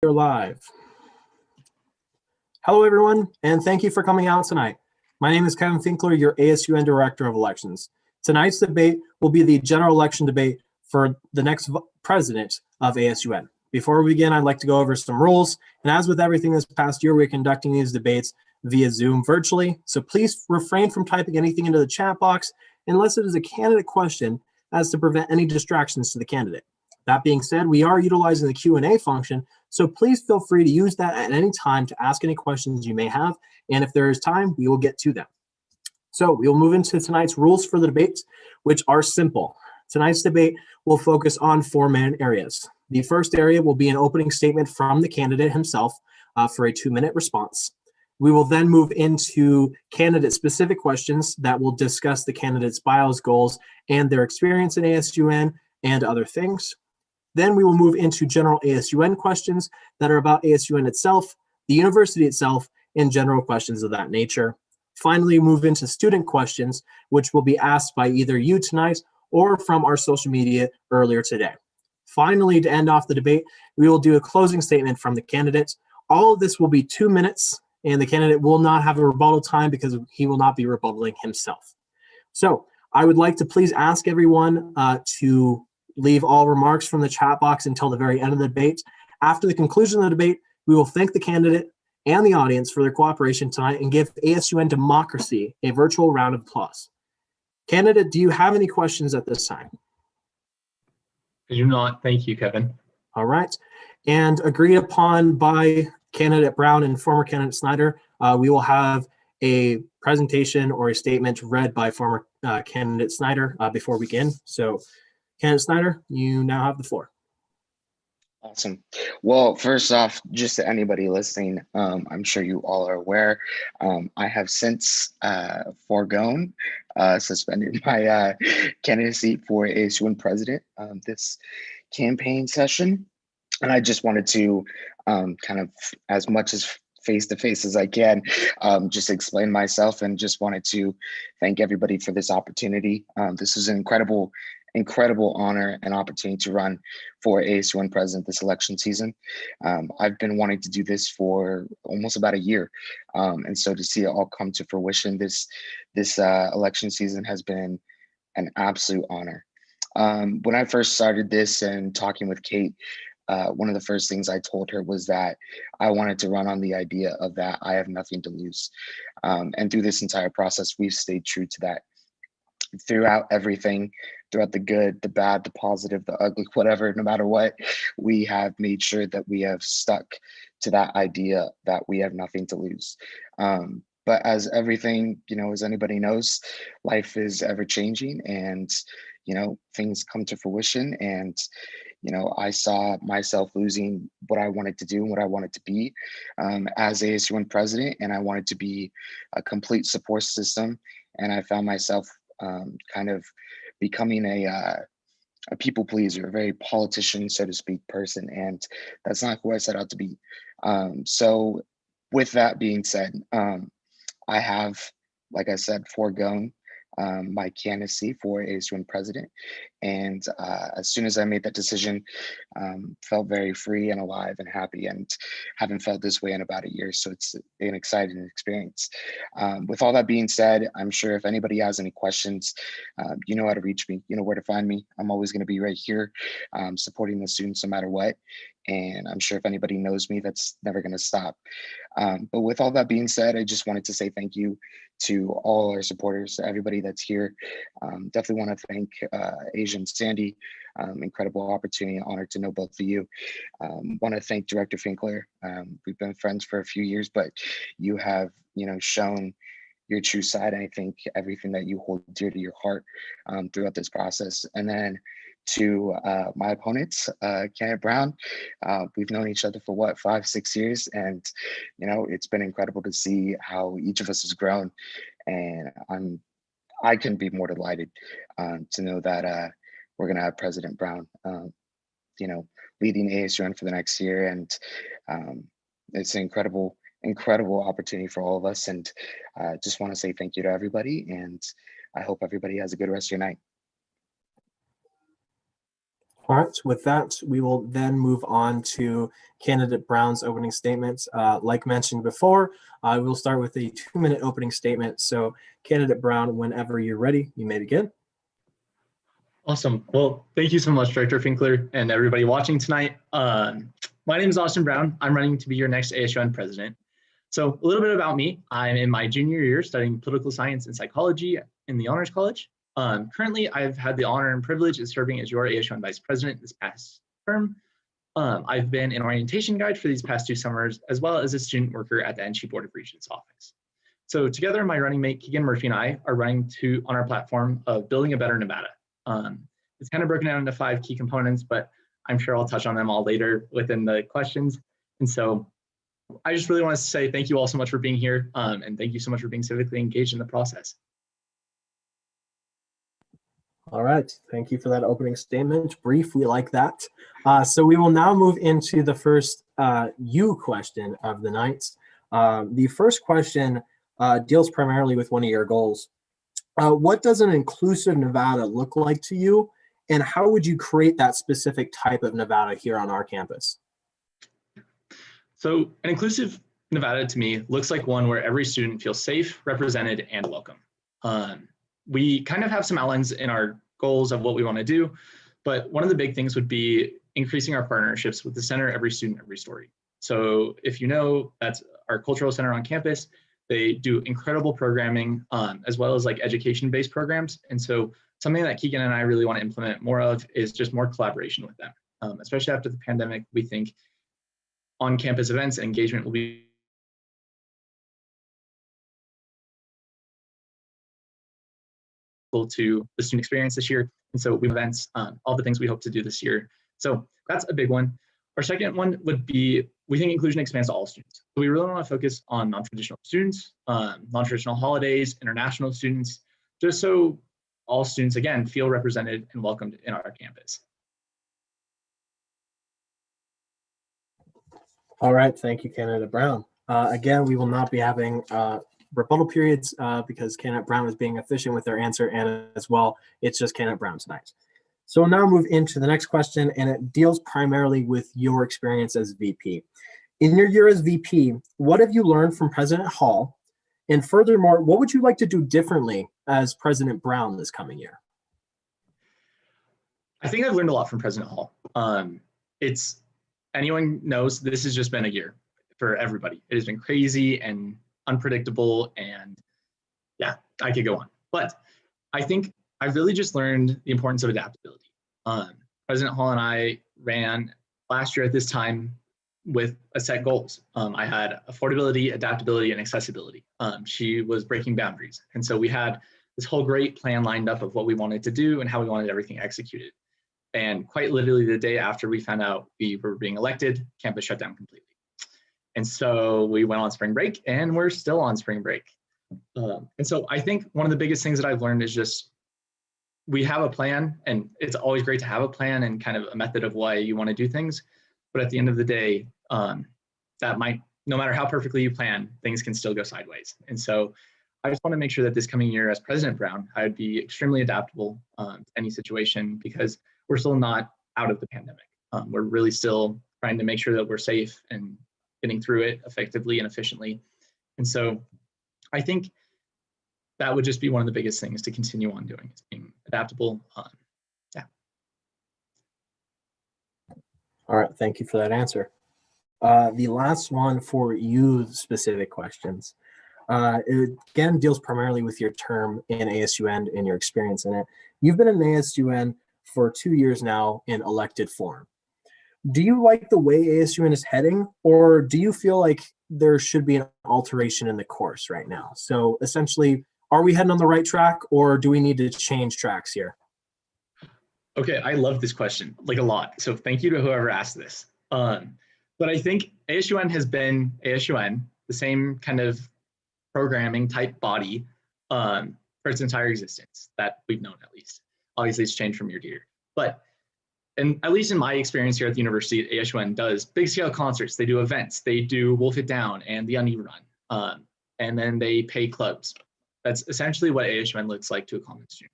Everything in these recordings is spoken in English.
We're live. Hello, everyone, and thank you for coming out tonight. My name is Kevin Finkler, your ASUN Director of Elections. Tonight's debate will be the general election debate for the next president of ASUN. Before we begin, I'd like to go over some rules. And as with everything this past year, we're conducting these debates via Zoom virtually. So please refrain from typing anything into the chat box unless it is a candidate question, as to prevent any distractions to the candidate. That being said, we are utilizing the Q&A function, so please feel free to use that at any time to ask any questions you may have, and if there is time, we will get to them. So we will move into tonight's rules for the debates, which are simple. Tonight's debate will focus on four main areas. The first area will be an opening statement from the candidate himself for a 2-minute response. We will then move into candidate-specific questions that will discuss the candidate's bios, goals, and their experience in ASUN and other things. Then we will move into general ASUN questions that are about ASUN itself, the university itself, and general questions of that nature. Finally, move into student questions, which will be asked by either you tonight or from our social media earlier today. Finally, to end off the debate, we will do a closing statement from the candidates. All of this will be 2 minutes, and the candidate will not have a rebuttal time because he will not be rebuttaling himself. So I would like to please ask everyone to leave all remarks from the chat box until the very end of the debate. After the conclusion of the debate, we will thank the candidate and the audience for their cooperation tonight and give ASUN Democracy a virtual round of applause. Candidate, do you have any questions at this time? I do not. Thank you, Kevin. All right. And agreed upon by candidate Brown and former candidate Snyder, we will have a presentation or a statement read by former candidate Snyder before we begin. So candidate Snyder, you now have the floor. Awesome. Well, first off, just to anybody listening, I'm sure you all are aware, I have since suspended my candidacy for ASUN president this campaign session. And I just wanted to kind of, as much as face-to-face as I can, just explain myself, and just wanted to thank everybody for this opportunity. This is an incredible honor and opportunity to run for ASUN president this election season. I've been wanting to do this for almost about a year. And so to see it all come to fruition this election season has been an absolute honor. When I first started this and talking with Kate, one of the first things I told her was that I wanted to run on the idea of that I have nothing to lose. And through this entire process, we've stayed true to that. Throughout everything, throughout the good, the bad, the positive, the ugly, whatever, no matter what, we have made sure that we have stuck to that idea that we have nothing to lose. But as everything, as anybody knows, life is ever changing, and, things come to fruition. And, I saw myself losing what I wanted to do and what I wanted to be as ASUN president, and I wanted to be a complete support system. And I found myself kind of becoming a people pleaser, a very politician, so to speak, person. And that's not who I set out to be. So with that being said, I have, like I said, foregone my candidacy for ASUN president. And as soon as I made that decision, felt very free and alive and happy, and haven't felt this way in about a year. So it's an exciting experience. With all that being said, I'm sure if anybody has any questions, you know how to reach me, you know where to find me. I'm always going to be right here supporting the students no matter what. And I'm sure if anybody knows me, that's never going to stop. But with all that being said, I just wanted to say thank you to all our supporters, everybody that's here. Definitely want to thank Asia and Sandy. Incredible opportunity, honored to know both of you. Want to thank Director Finkler. We've been friends for a few years, but you have, shown your true side. And I think everything that you hold dear to your heart throughout this process. And then to my opponents, Kenneth Brown, we've known each other for what, 5-6 years, and it's been incredible to see how each of us has grown. And I couldn't be more delighted to know that we're gonna have President Brown, leading ASUN for the next year, and it's an incredible opportunity for all of us. And just want to say thank you to everybody, and I hope everybody has a good rest of your night. All right, with that, we will then move on to candidate Brown's opening statements. Like mentioned before, we will start with a 2-minute opening statement. So candidate Brown, whenever you're ready, you may begin. Awesome. Well, thank you so much, Director Finkler, and everybody watching tonight. My name is Asun Brown. I'm running to be your next ASUN president. So a little bit about me. I'm in my junior year studying political science and psychology in the Honors College. Currently, I've had the honor and privilege of serving as your ASUN vice president this past term. I've been an orientation guide for these past 2 summers, as well as a student worker at the NC Board of Regents office. So together, my running mate, Keegan Murphy, and I are running on our platform of Building a Better Nevada. It's kind of broken down into 5 key components, but I'm sure I'll touch on them all later within the questions. And so I just really want to say thank you all so much for being here, and thank you so much for being civically engaged in the process. All right, thank you for that opening statement. Brief, we like that. So we will now move into the first you question of the night. The first question deals primarily with one of your goals. What does an inclusive Nevada look like to you, and how would you create that specific type of Nevada here on our campus? So an inclusive Nevada to me looks like one where every student feels safe, represented, and welcome. We kind of have some outlines in our goals of what we want to do, but one of the big things would be increasing our partnerships with the Center Every Student, Every Story. So if you know, that's our cultural center on campus. They do incredible programming, as well as like education-based programs. And so something that Keegan and I really want to implement more of is just more collaboration with them. Especially after the pandemic, we think on-campus events and engagement will be to the student experience this year. And so we have events, all the things we hope to do this year. So that's a big one. Our second one would be, we think inclusion expands to all students. So we really want to focus on non-traditional students, non-traditional holidays, international students, just so all students, again, feel represented and welcomed in our campus. All right, thank you, candidate Brown. Again, we will not be having rebuttal periods because candidate Brown is being efficient with their answer, and as well, it's just candidate Brown tonight. So we'll now move into the next question, and it deals primarily with your experience as VP. In your year as VP, what have you learned from President Hall? And furthermore, what would you like to do differently as President Brown this coming year? I think I've learned a lot from President Hall. Anyone knows this has just been a year for everybody. It has been crazy and unpredictable, and yeah, I could go on. But I think I've really just learned the importance of adaptability. President Hall and I ran last year at this time with a set goals. I had affordability, adaptability, and accessibility. She was breaking boundaries. And so we had this whole great plan lined up of what we wanted to do and how we wanted everything executed. And quite literally the day after we found out we were being elected, campus shut down completely. And so we went on spring break, and we're still on spring break. And so I think one of the biggest things that I've learned is just, we have a plan, and it's always great to have a plan and kind of a method of why you want to do things. But at the end of the day, that might, no matter how perfectly you plan, things can still go sideways. And so I just want to make sure that this coming year as President Brown, I would be extremely adaptable to any situation, because we're still not out of the pandemic. We're really still trying to make sure that we're safe and getting through it effectively and efficiently. And so I think that would just be one of the biggest things to continue on doing, is being adaptable. Yeah. All right, thank you for that answer. The last one for you specific questions. It again deals primarily with your term in ASUN and your experience in it. You've been in ASUN for 2 years now in elected form. Do you like the way ASUN is heading, or do you feel like there should be an alteration in the course right now? So essentially, are we heading on the right track, or do we need to change tracks here? Okay, I love this question, like a lot. So thank you to whoever asked this. But I think ASUN has been ASUN, the same kind of programming type body for its entire existence that we've known, at least. Obviously, it's changed from year to year. But and at least in my experience here at the university, ASUN does big scale concerts, they do events, they do Wolf It Down and the Uneven Run, and then they pay clubs. That's essentially what ASUN looks like to a common student.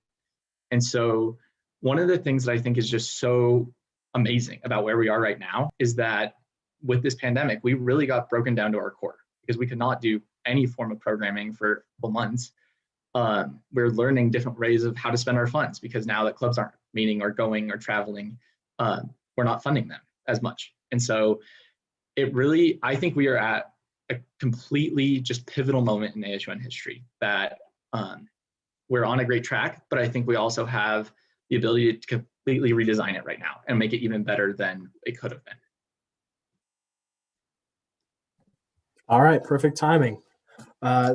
And so one of the things that I think is just so amazing about where we are right now is that with this pandemic, we really got broken down to our core because we could not do any form of programming for a couple months. We're learning different ways of how to spend our funds because now that clubs aren't meeting or going or traveling, we're not funding them as much. And so I think we are at a completely just pivotal moment in ASUN history that we're on a great track, but I think we also have the ability to completely redesign it right now and make it even better than it could have been. All right, perfect timing.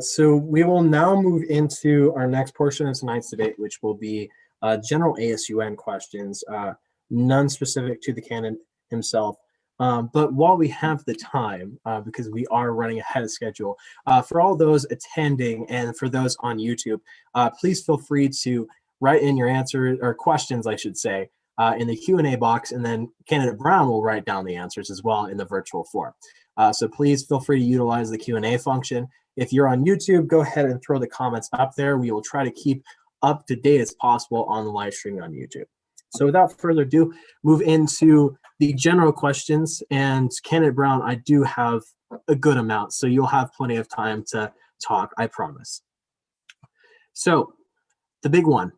So we will now move into our next portion of tonight's debate, which will be general ASUN questions, none specific to the candidate himself. But while we have the time, because we are running ahead of schedule, for all those attending and for those on YouTube, please feel free to write in your answers or questions, I should say, in the Q&A box, and then candidate Brown will write down the answers as well in the virtual form. So please feel free to utilize the Q&A function. If you're on YouTube, go ahead and throw the comments up there. We will try to keep up to date as possible on the live stream on YouTube. So without further ado, move into the general questions. And candidate Brown, I do have a good amount, so you'll have plenty of time to talk, I promise. So the big one,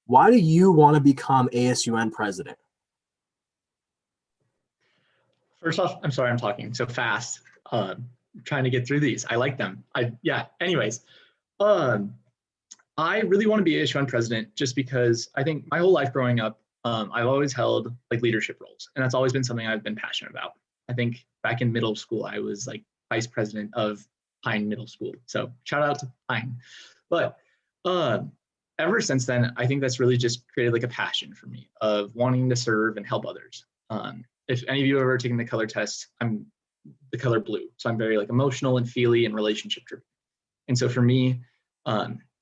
why do you want to become ASUN president? First off, I'm sorry I'm talking so fast. Trying to get through these. I like them. Anyways, I really want to be ASUN president just because I think my whole life growing up, I've always held like leadership roles, and that's always been something I've been passionate about. I think back in middle school, I was like vice president of Pine Middle School. So shout out to Pine. But ever since then, I think that's really just created like a passion for me of wanting to serve and help others. If any of you have ever taken the color test, I'm the color blue. So I'm very like emotional and feely and relationship driven. And so for me,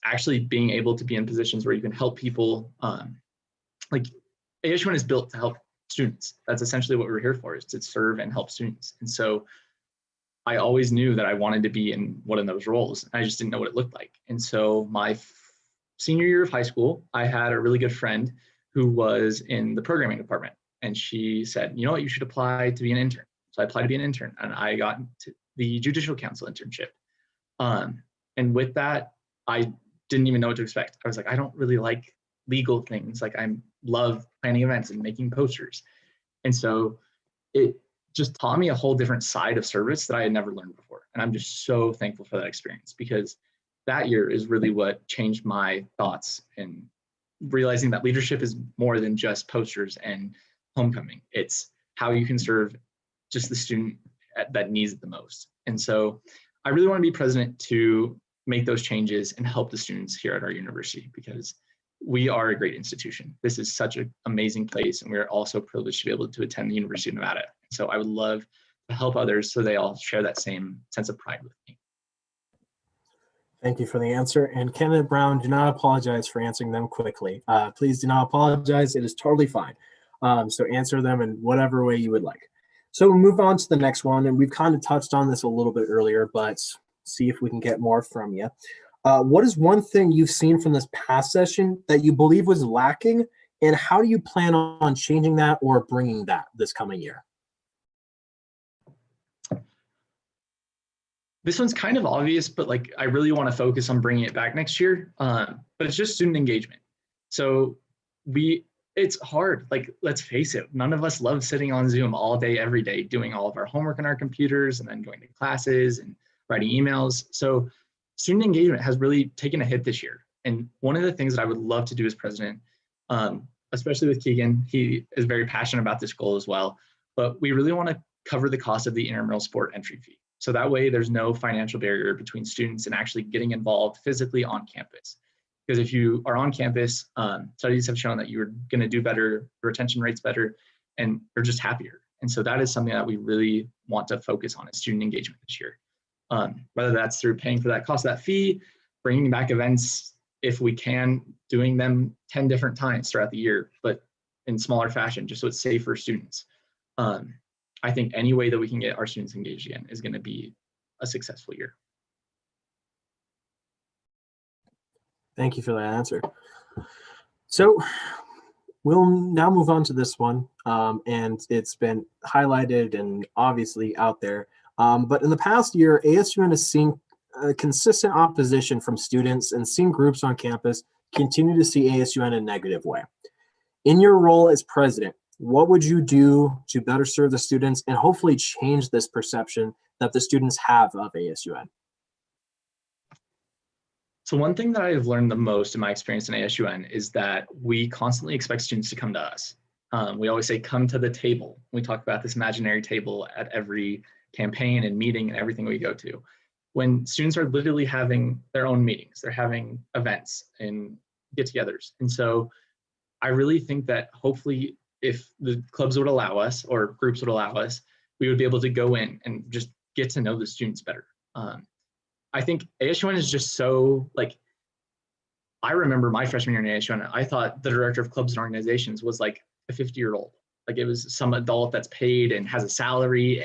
actually being able to be in positions where you can help people, like ASUN is built to help students. That's essentially what we're here for, is to serve and help students. And so I always knew that I wanted to be in one of those roles. I just didn't know what it looked like. And so my senior year of high school, I had a really good friend who was in the programming department. And she said, you know what, you should apply to be an intern. So I applied to be an intern, and I got into the Judicial Council internship. And with that, I didn't even know what to expect. I was like, I don't really like legal things. Like I love planning events and making posters. And so it just taught me a whole different side of service that I had never learned before. And I'm just so thankful for that experience, because that year is really what changed my thoughts and realizing that leadership is more than just posters and homecoming. It's how you can serve just the student that needs it the most. And so I really want to be president to make those changes and help the students here at our university, because we are a great institution. This is such an amazing place, and we're also privileged to be able to attend the University of Nevada. So I would love to help others so they all share that same sense of pride with me. Thank you for the answer. And candidate Brown, do not apologize for answering them quickly. Please do not apologize. It is totally fine. So answer them in whatever way you would like. So we'll move on to the next one. And we've kind of touched on this a little bit earlier, but see if we can get more from you. What is one thing you've seen from this past session that you believe was lacking, and how do you plan on changing that or bringing that this coming year? This one's kind of obvious, but like I really want to focus on bringing it back next year. But it's just student engagement. So it's hard. Like, let's face it, none of us love sitting on Zoom all day, every day, doing all of our homework on our computers and then going to classes and writing emails. So student engagement has really taken a hit this year. And one of the things that I would love to do as president, especially with Keegan, he is very passionate about this goal as well, but we really want to cover the cost of the intramural sport entry fee. So that way there's no financial barrier between students and actually getting involved physically on campus. Because if you are on campus, studies have shown that you're going to do better, your retention rate's better, and you're just happier. And so that is something that we really want to focus on, is student engagement this year. Whether that's through paying for that cost of that fee, bringing back events if we can, doing them 10 different times throughout the year, but in smaller fashion, just so it's safe for students. I think any way that we can get our students engaged again is going to be a successful year. Thank you for that answer. So We'll now move on to this one, and it's been highlighted and obviously out there. But in the past year, ASUN has seen consistent opposition from students and seen groups on campus continue to see ASUN in a negative way. In your role as president, what would you do to better serve the students and hopefully change this perception that the students have of ASUN? So one thing that I've learned the most in my experience in ASUN is that we constantly expect students to come to us. We always say, come to the table. We talk about this imaginary table at every campaign and meeting and everything we go to. When students are literally having their own meetings, they're having events and get-togethers. And so I really think that hopefully if the clubs would allow us or groups would allow us, we would be able to go in and just get to know the students better. I think ASUN is just so, like, I remember my freshman year in ASUN, I thought the director of clubs and organizations was like a 50-year-old. Like it was some adult that's paid and has a salary,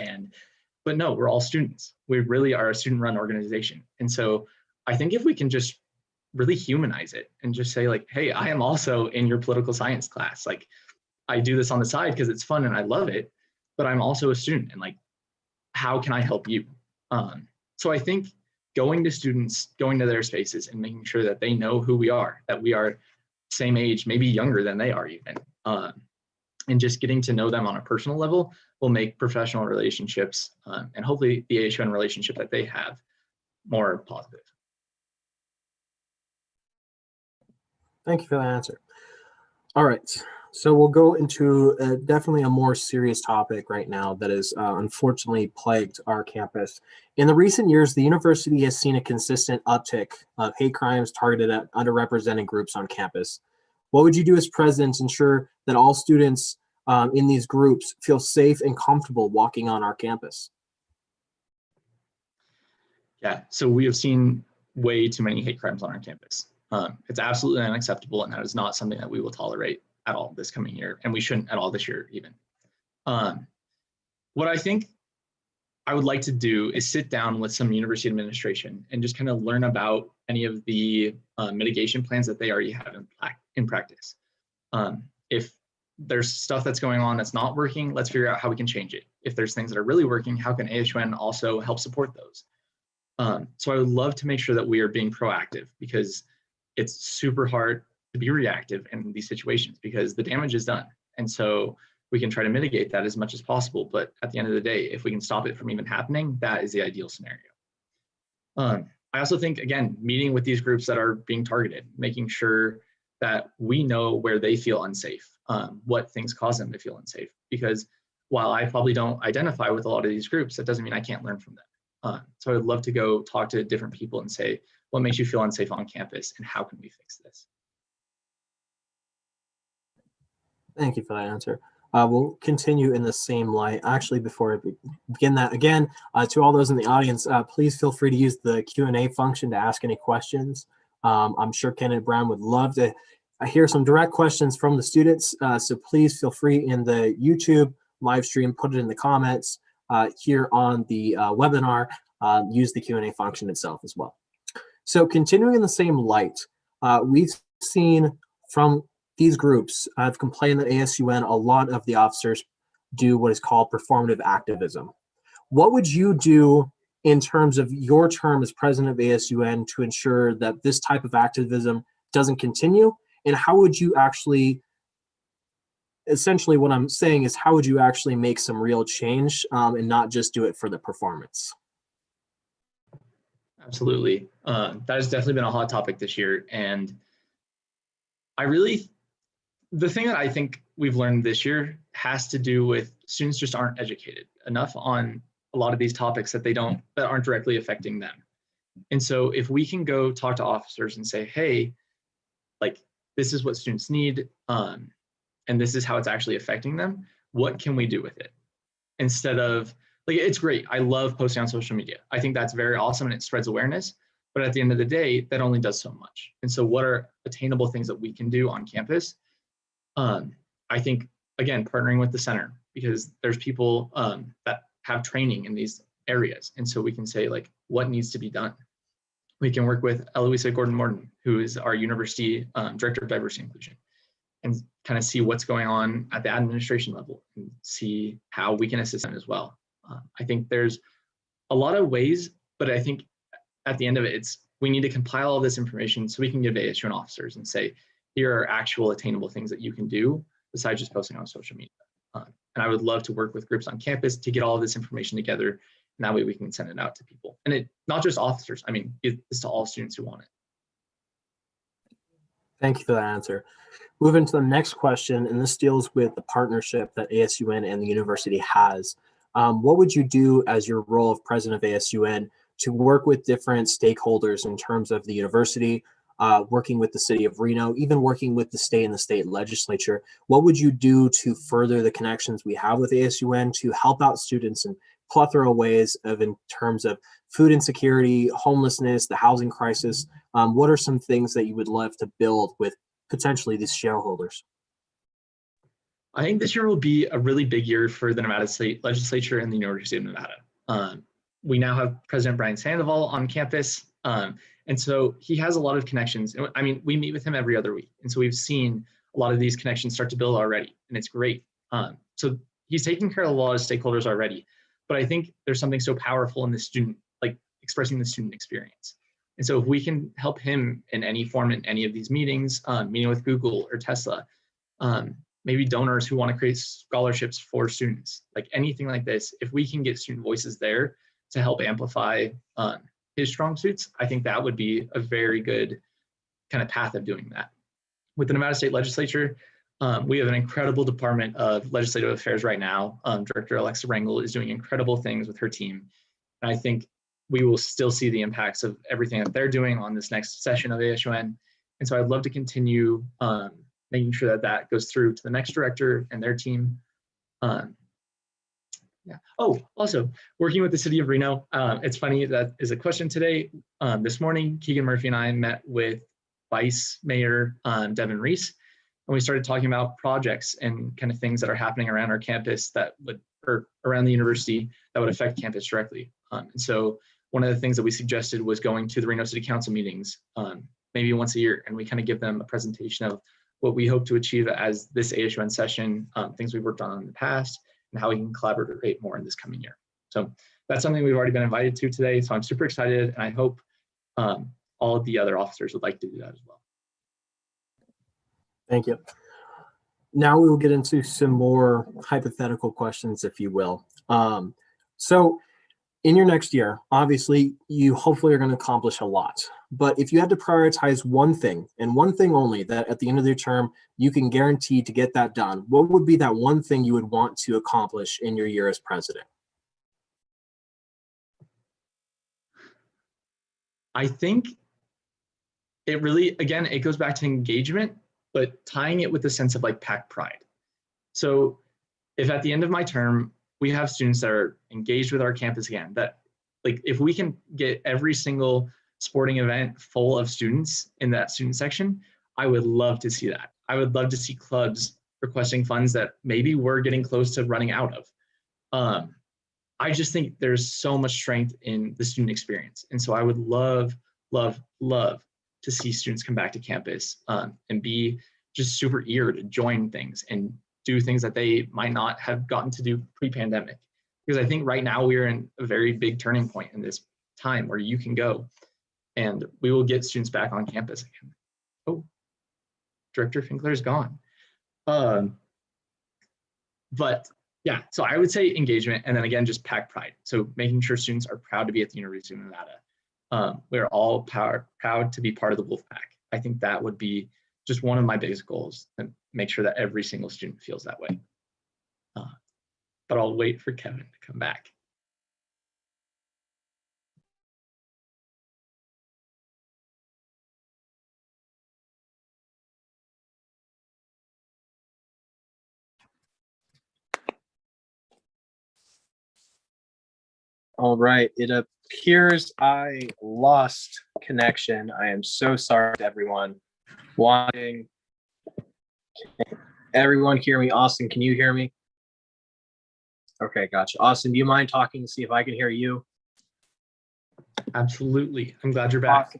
but no, we're all students. We really are a student-run organization. And so I think if we can just really humanize it and just say like, hey, I am also in your political science class. Like I do this on the side because it's fun and I love it, but I'm also a student, and like, how can I help you? So I think going to students, going to their spaces and making sure that they know who we are, that we are same age, maybe younger than they are even, and just getting to know them on a personal level will make professional relationships and hopefully the ASUN relationship that they have more positive. Thank you for that answer. All right, so we'll go into definitely a more serious topic right now that has unfortunately plagued our campus. In the recent years, the university has seen a consistent uptick of hate crimes targeted at underrepresented groups on campus. What would you do as president to ensure that all students in these groups feel safe and comfortable walking on our campus? Yeah, so we have seen way too many hate crimes on our campus. It's absolutely unacceptable, and that is not something that we will tolerate at all this coming year, and we shouldn't at all this year even. What I think I would like to do is sit down with some university administration and just kind of learn about any of the mitigation plans that they already have in practice. If there's stuff that's going on that's not working, let's figure out how we can change it. If there's things that are really working, how can ASUN also help support those? So I would love to make sure that we are being proactive, because it's super hard to be reactive in these situations because the damage is done. And so we can try to mitigate that as much as possible. But at the end of the day, if we can stop it from even happening, that is the ideal scenario. I also think, again, meeting with these groups that are being targeted, making sure that we know where they feel unsafe, what things cause them to feel unsafe. Because while I probably don't identify with a lot of these groups, that doesn't mean I can't learn from them. So I would love to go talk to different people and say, what makes you feel unsafe on campus and how can we fix this? Thank you for that answer. We'll continue in the same light. Actually, before I begin that again, to all those in the audience, please feel free to use the Q&A function to ask any questions. I'm sure Kenneth Brown would love to hear some direct questions from the students. So please feel free in the YouTube live stream, put it in the comments. Here on the webinar, use the Q&A function itself as well. So continuing in the same light, we've seen from these groups have complained that ASUN, a lot of the officers do what is called performative activism. What would you do in terms of your term as president of ASUN to ensure that this type of activism doesn't continue? And how would you actually, essentially what I'm saying is, how would you actually make some real change and not just do it for the performance? Absolutely. That has definitely been a hot topic this year. And the thing that I think we've learned this year has to do with students just aren't educated enough on a lot of these topics that aren't directly affecting them. And so if we can go talk to officers and say, hey, like, this is what students need, and this is how it's actually affecting them, what can we do with it? Instead of, like, it's great. I love posting on social media. I think that's very awesome and it spreads awareness. But at the end of the day, that only does so much. And so what are attainable things that we can do on campus? I think, again, partnering with the center, because there's people that have training in these areas. And so we can say, like, what needs to be done? We can work with Eloisa Gordon-Morton, who is our university director of diversity and inclusion. and kind of see what's going on at the administration level and see how we can assist them as well. I think there's a lot of ways, but I think at the end of it, we need to compile all this information so we can give ASUN officers and say, here are actual attainable things that you can do besides just posting on social media. And I would love to work with groups on campus to get all of this information together, and that way we can send it out to people. And not just officers, I mean, it's to all students who want it. Thank you for that answer. Moving to the next question, and this deals with the partnership that ASUN and the university has. What would you do as your role of president of ASUN to work with different stakeholders in terms of the university, working with the city of Reno, even working with the state and the state legislature? What would you do to further the connections we have with ASUN to help out students in plethora of ways in terms of food insecurity, homelessness, the housing crisis? What are some things that you would love to build with potentially these shareholders? I think this year will be a really big year for the Nevada State Legislature and the University of Nevada. We now have President Brian Sandoval on campus. And so he has a lot of connections. I mean, we meet with him every other week. And so we've seen a lot of these connections start to build already, and it's great. So he's taking care of a lot of stakeholders already. But I think there's something so powerful in the student, like expressing the student experience. And so if we can help him in any form in any of these meetings, meeting with Google or Tesla, maybe donors who want to create scholarships for students, like anything like this, if we can get student voices there to help amplify his strong suits, I think that would be a very good kind of path of doing that. With the Nevada State Legislature, we have an incredible Department of Legislative Affairs right now. Director Alexa Rangel is doing incredible things with her team. And I think we will still see the impacts of everything that they're doing on this next session of ASUN. And so I'd love to continue making sure that that goes through to the next director and their team. Yeah. Oh, also working with the city of Reno. It's funny, that is a question today. This morning, Keegan Murphy and I met with Vice Mayor Devin Reese, and we started talking about projects and kind of things that are happening around our campus or around the university that would affect campus directly. And so one of the things that we suggested was going to the Reno City Council meetings, maybe once a year, and we kind of give them a presentation of what we hope to achieve as this ASUN session, things we've worked on in the past, and how we can collaborate more in this coming year. So that's something we've already been invited to today. So I'm super excited, and I hope all of the other officers would like to do that as well. Thank you. Now we will get into some more hypothetical questions, if you will. So in your next year, obviously, you hopefully are going to accomplish a lot. But if you had to prioritize one thing and one thing only that at the end of your term, you can guarantee to get that done, what would be that one thing you would want to accomplish in your year as president? I think it really, again, it goes back to engagement, but tying it with a sense of like pack pride. So if at the end of my term, we have students that are engaged with our campus again, that like if we can get every single sporting event full of students in that student section, I would love to see that. I would love to see clubs requesting funds that maybe we're getting close to running out of. I just think there's so much strength in the student experience. And so I would love, love, love to see students come back to campus and be just super eager to join things and do things that they might not have gotten to do pre-pandemic. Because I think right now we're in a very big turning point in this time where you can go and we will get students back on campus again. Oh, Director Finkler is gone. But yeah, so I would say engagement, and then again, just pack pride. So making sure students are proud to be at the University of Nevada. We're all proud to be part of the Wolfpack. I think that would be just one of my biggest goals, and make sure that every single student feels that way. But I'll wait for Kevin to come back. All right, it appears I lost connection. I am so sorry to everyone watching. Can everyone hear me? Austin, can you hear me? Okay, gotcha. Austin, do you mind talking to see if I can hear you? Absolutely. I'm glad you're back.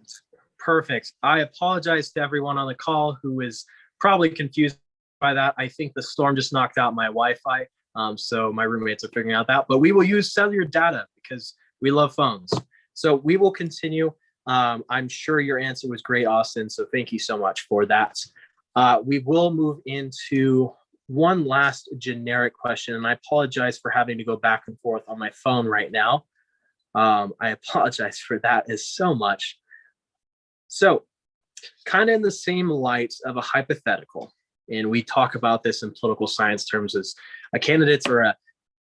Perfect. I apologize to everyone on the call who is probably confused by that. I think the storm just knocked out my Wi-Fi, so my roommates are figuring out that. But we will use cellular data because we love phones. So we will continue. I'm sure your answer was great, Austin, so thank you so much for that. We will move into one last generic question, and I apologize for having to go back and forth on my phone right now. I apologize for that as so much. So kind of in the same light of a hypothetical, and we talk about this in political science terms as a candidate's or a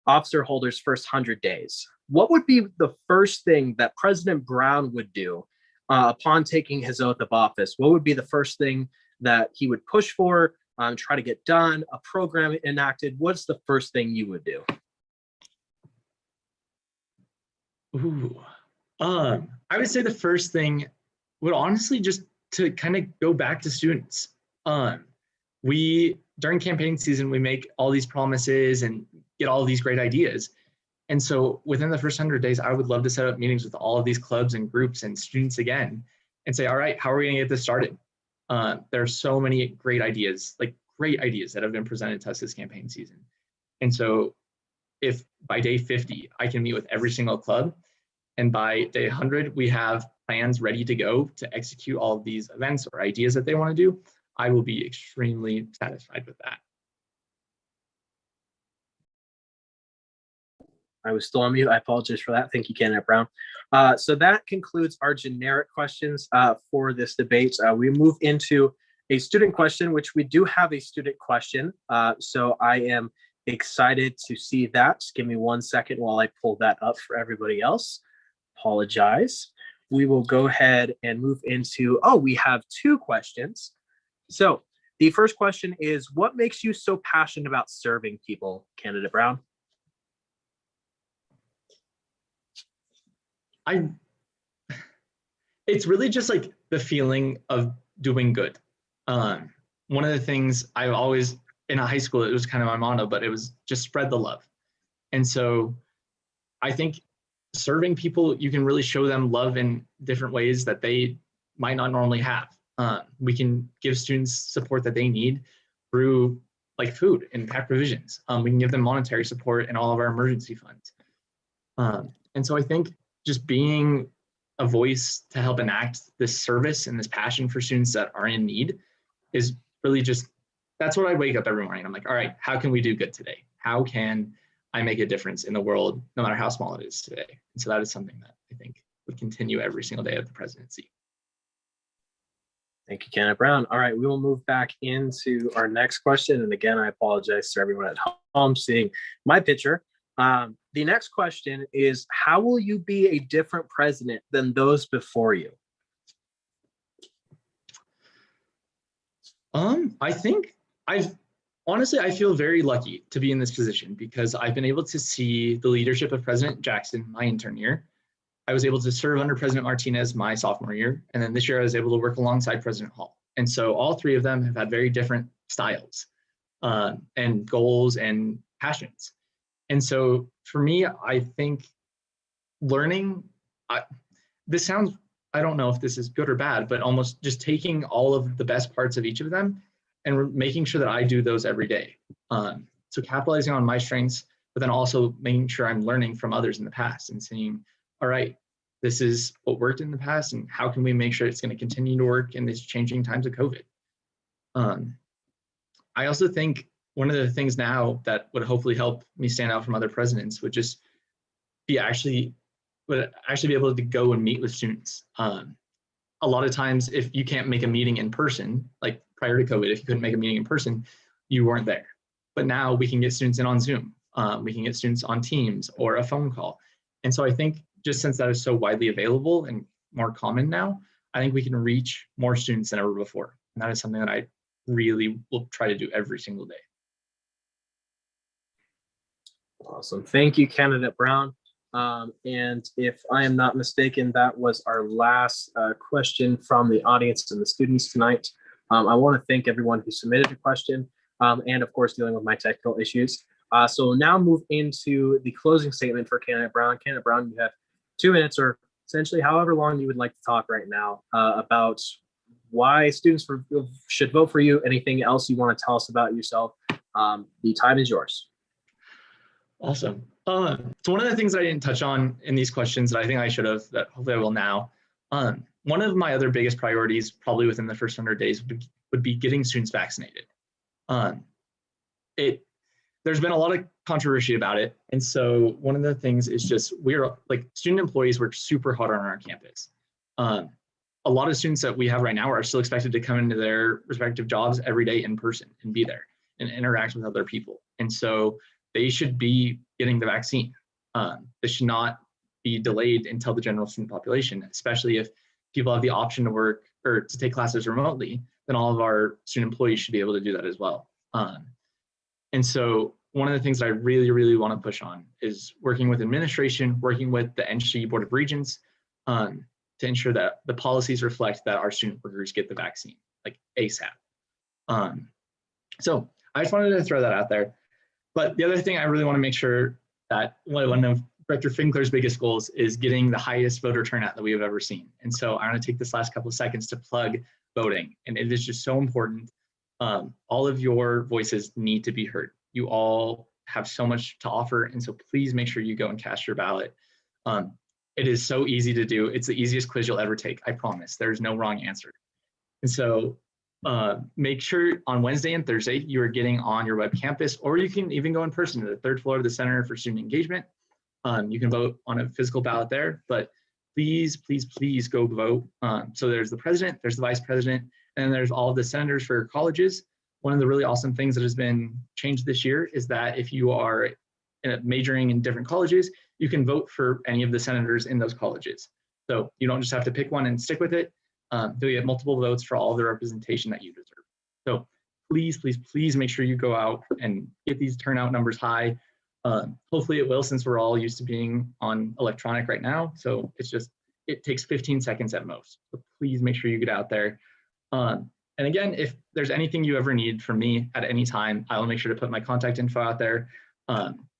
officer holder's first 100 days. What would be the first thing that President Brown would do upon taking his oath of office? What would be the first thing that he would push for, try to get done, a program enacted? What's the first thing you would do? Ooh, I would say the first thing would honestly just to kind of go back to students. We, during campaign season, we make all these promises and get all of these great ideas. And so within the first 100 days, I would love to set up meetings with all of these clubs and groups and students again and say, all right, how are we gonna get this started? There are so many great ideas, like great ideas that have been presented to us this campaign season. And so if by day 50, I can meet with every single club, and by day 100, we have plans ready to go to execute all of these events or ideas that they want to do, I will be extremely satisfied with that. I was still on mute. I apologize for that. Thank you, Candidate Brown. So that concludes our generic questions for this debate. We move into a student question, which we do have a student question. So I am excited to see that. Just give me 1 second while I pull that up for everybody else. Apologize. We will go ahead and move into, we have 2 questions. So the first question is, what makes you so passionate about serving people, Candidate Brown? It's really just like the feeling of doing good. One of the things I always, in high school, it was kind of my motto, but it was just spread the love. And so I think serving people, you can really show them love in different ways that they might not normally have. We can give students support that they need through like food and pack provisions. We can give them monetary support in all of our emergency funds. And so I think just being a voice to help enact this service and this passion for students that are in need is really just, that's what I wake up every morning. I'm like, all right, how can we do good today? How can I make a difference in the world, no matter how small it is today? And so that is something that I think would continue every single day of the presidency. Thank you, Candidate Brown. All right, we will move back into our next question. And again, I apologize to everyone at home seeing my picture. The next question is, how will you be a different president than those before you? I think I feel very lucky to be in this position because I've been able to see the leadership of President Jackson my intern year. I was able to serve under President Martinez my sophomore year. And then this year I was able to work alongside President Hall. And so all 3 of them have had very different styles and goals and passions. And so for me, I think learning, this sounds, I don't know if this is good or bad, but almost just taking all of the best parts of each of them and making sure that I do those every day. So capitalizing on my strengths, but then also making sure I'm learning from others in the past and saying, all right, this is what worked in the past and how can we make sure it's going to continue to work in these changing times of COVID. I also think one of the things now that would hopefully help me stand out from other presidents would just be actually be able to go and meet with students. A lot of times, if you can't make a meeting in person, like prior to COVID, if you couldn't make a meeting in person, you weren't there. But now we can get students in on Zoom. We can get students on Teams or a phone call. And so I think just since that is so widely available and more common now, I think we can reach more students than ever before. And that is something that I really will try to do every single day. Awesome. Thank you, Candidate Brown. And if I am not mistaken, that was our last question from the audience and the students tonight. I want to thank everyone who submitted a question and, of course, dealing with my technical issues. So we'll now move into the closing statement for Candidate Brown. Candidate Brown, you have 2 minutes or essentially however long you would like to talk right now about why students should vote for you, anything else you want to tell us about yourself, the time is yours. Awesome. So one of the things I didn't touch on in these questions that I think I should have, that hopefully I will now, one of my other biggest priorities probably within the first 100 days would be getting students vaccinated. There's been a lot of controversy about it. And so one of the things is just, we're like, student employees work super hard on our campus. A lot of students that we have right now are still expected to come into their respective jobs every day in person and be there and interact with other people. And so they should be getting the vaccine. This should not be delayed until the general student population, especially if people have the option to work or to take classes remotely, then all of our student employees should be able to do that as well. And so one of the things that I really, really want to push on is working with administration, working with the NC Board of Regents to ensure that the policies reflect that our student workers get the vaccine, like ASAP. So I just wanted to throw that out there. But the other thing I really want to make sure that one of Director Finkler's biggest goals is getting the highest voter turnout that we have ever seen. And so I'm going to take this last couple of seconds to plug voting. And it is just so important. All of your voices need to be heard. You all have so much to offer. And so please make sure you go and cast your ballot. It is so easy to do. It's the easiest quiz you'll ever take. I promise. There's no wrong answer. And so make sure on Wednesday and Thursday, you are getting on your web campus, or you can even go in person to the third floor of the Center for Student Engagement. You can vote on a physical ballot there, but please, please, please go vote. So there's the president, there's the vice president, and there's all of the senators for colleges. One of the really awesome things that has been changed this year is that if you are majoring in different colleges, you can vote for any of the senators in those colleges. So you don't just have to pick one and stick with it. You'll get multiple votes for all the representation that you deserve. So please, please, please make sure you go out and get these turnout numbers high. Hopefully it will, since we're all used to being on electronic right now. So it takes 15 seconds at most. So please make sure you get out there. And again, if there's anything you ever need from me at any time, I will make sure to put my contact info out there.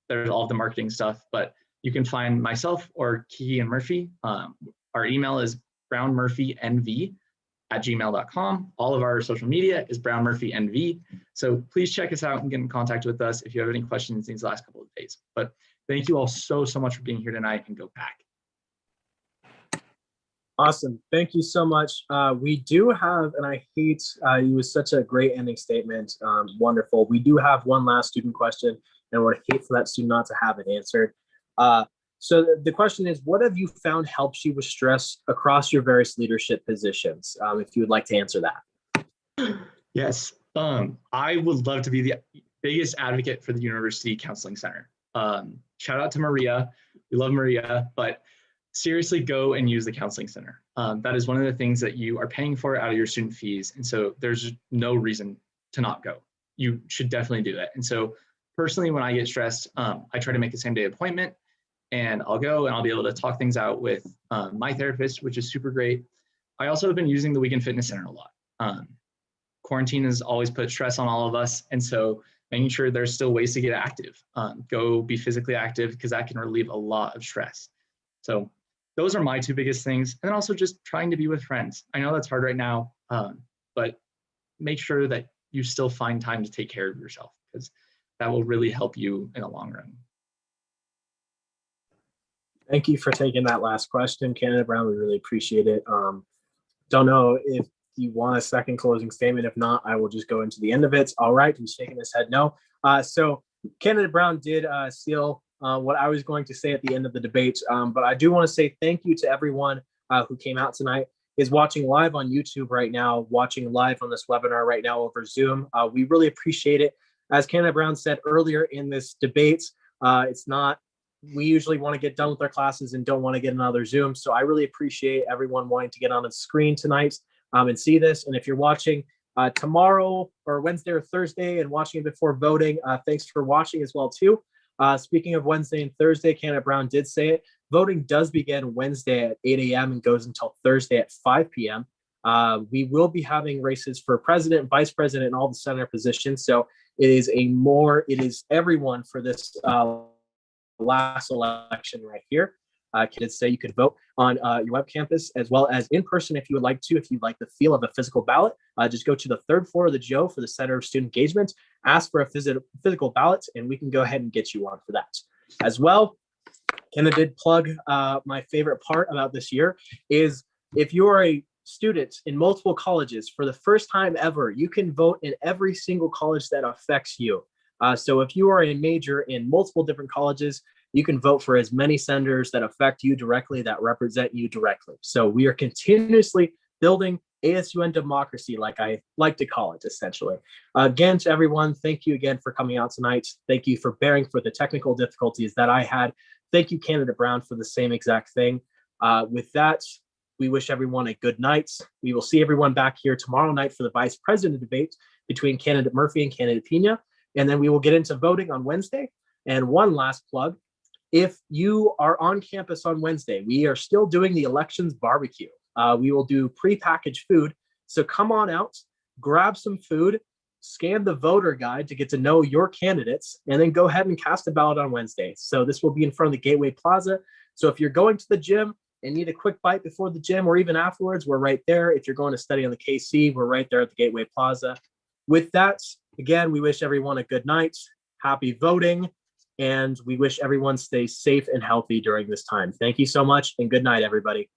There's all of the marketing stuff, but you can find myself or Kiki and Murphy. Our email is brownmurphynv@gmail.com. All of our social media is brownmurphynv. So please check us out and get in contact with us if you have any questions these last couple of days. But thank you all so much for being here tonight, and go Pack. Awesome. Thank you so much. We do have, and I hate, it was such a great ending statement. Wonderful. We do have one last student question, and would hate for that student not to have it answered. So the question is, what have you found helps you with stress across your various leadership positions? If you would like to answer that. Yes. I would love to be the biggest advocate for the University Counseling Center. Shout out to Maria. We love Maria, but seriously go and use the Counseling Center. That is one of the things that you are paying for out of your student fees. And so there's no reason to not go. You should definitely do that. And so personally, when I get stressed, I try to make a same day appointment, and I'll go and I'll be able to talk things out with my therapist, which is super great. I also have been using the Weekend Fitness Center a lot. Quarantine has always put stress on all of us. And so making sure there's still ways to get active. Go be physically active, because that can relieve a lot of stress. So those are my two biggest things. And then also just trying to be with friends. I know that's hard right now, but make sure that you still find time to take care of yourself, because that will really help you in the long run. Thank you for taking that last question, Canada Brown. We really appreciate it. Don't know if you want a second closing statement. If not, I will just go into the end of it. All right, he's shaking his head no. So Canada Brown did steal what I was going to say at the end of the debate. But I do want to say thank you to everyone who came out tonight, is watching live on YouTube right now, watching live on this webinar right now over Zoom. We really appreciate it. As Canada Brown said earlier in this debate, we usually want to get done with our classes and don't want to get another Zoom. So I really appreciate everyone wanting to get on the screen tonight and see this. And if you're watching tomorrow or Wednesday or Thursday and watching it before voting, thanks for watching as well too. Speaking of Wednesday and Thursday, Canada Brown did say it. Voting does begin Wednesday at 8 a.m. and goes until Thursday at 5 p.m. We will be having races for president, vice president, and all the senator positions. So it is everyone for this last election right here. candidates say you could vote on your web campus as well as in person if you would like to. If you'd like the feel of a physical ballot, just go to the third floor of the Joe for the Center of Student Engagement, ask for a physical ballot, and we can go ahead and get you one for that. As well, Kenna did plug my favorite part about this year is if you're a student in multiple colleges for the first time ever, you can vote in every single college that affects you. So if you are a major in multiple different colleges, you can vote for as many senators that affect you directly, that represent you directly. So we are continuously building ASUN democracy, like I like to call it, essentially. Again, to everyone, thank you again for coming out tonight. Thank you for bearing for the technical difficulties that I had. Thank you, Candidate Brown, for the same exact thing. With that, we wish everyone a good night. We will see everyone back here tomorrow night for the vice president debate between Candidate Murphy and Candidate Pena. And then we will get into voting on Wednesday. And one last plug, if you are on campus on Wednesday, we are still doing the elections barbecue. We will do prepackaged food. So come on out, grab some food, scan the voter guide to get to know your candidates, and then go ahead and cast a ballot on Wednesday. So this will be in front of the Gateway Plaza. So if you're going to the gym and need a quick bite before the gym or even afterwards, we're right there. If you're going to study on the KC, we're right there at the Gateway Plaza. With that, again, we wish everyone a good night, happy voting, and we wish everyone stays safe and healthy during this time. Thank you so much, and good night, everybody.